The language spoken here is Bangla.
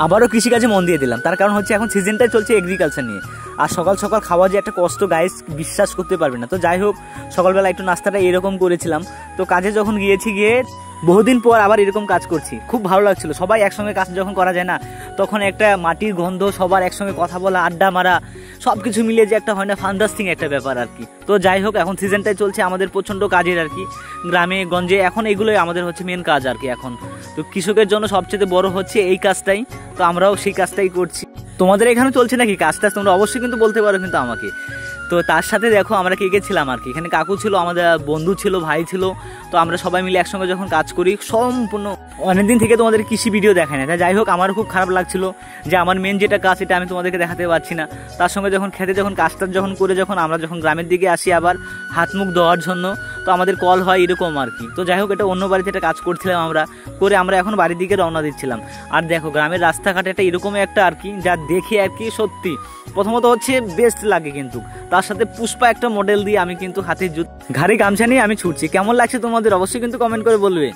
আবারও কৃষিকাজে মন দিয়ে দিলাম। তার কারণ হচ্ছে এখন সিজনটাই চলছে এগ্রিকালচার নিয়ে, আর সকাল সকাল খাওয়া যে একটা কষ্ট গাইস বিশ্বাস করতে পারবে না। তো যাই হোক, সকালবেলা একটু নাস্তাটা এরকম করেছিলাম। তো কাজে যখন গিয়ে বহুদিন পর আবার এরকম কাজ করছি, খুব ভালো লাগছিল। সবাই একসঙ্গে কাজ যখন করা যায় না, তখন একটা মাটির গন্ধ, সবার একসঙ্গে কথা বলা, আড্ডা মারা, সব কিছু মিলিয়ে যে একটা হয় না ফান্টাস্টিং একটা ব্যাপার আর কি। তো যাই হোক, এখন সিজনটাই চলছে আমাদের প্রচণ্ড কাজের আর কি, গ্রামে গঞ্জে এখন এগুলোই আমাদের হচ্ছে মেন কাজ আর কি এখন। তো কৃষকের জন্য সবচেয়ে বড় হচ্ছে এই কাজটাই, তো আমরাও সেই কাজটাই করছি। তোমাদের এখানে চলছে নাকি কাজটা, তোমরা অবশ্যই কিন্তু বলতে পারো কিন্তু আমাকে। তো তার সাথে দেখো আমরা কে ছিলাম আর কি, এখানে কাকু ছিল, আমাদের বন্ধু ছিল, ভাই ছিল। তো আমরা সবাই মিলে একসঙ্গে যখন কাজ করি, সম্পূর্ণ অনেকদিন থেকে তোমাদের কৃষি ভিডিও দেখায় না। যাই হোক, আমারও খুব খারাপ লাগছিল যে আমার মেন যেটা কাজ সেটা আমি তোমাদেরকে দেখাতে পারছি না। তার সঙ্গে যখন খেতে যখন কাজটা যখন করে আমরা যখন গ্রামের দিকে আসি আবার হাত মুখ ধোয়ার জন্য, তো আমাদের কল হয় এরকম আর কি। তো যাই হোক, এটা অন্য বাড়িতে একটা কাজ করছিলাম আমরা এখন বাড়ির দিকে রওনা দিচ্ছিলাম। আর দেখো গ্রামের রাস্তাঘাটে একটা এরকমই একটা আর কি, যা দেখে আর কি সত্যি প্রথমত হচ্ছে বেস্ট লাগে, কিন্তু তার সাথে পুষ্পা একটা মডেল দিয়ে আমি কিন্তু হাতে ঘাড়ে গামছা নিয়ে আমি ছুটছি। কেমন লাগছে তোমাদের অবশ্যই কিন্তু কমেন্ট করে বলবে।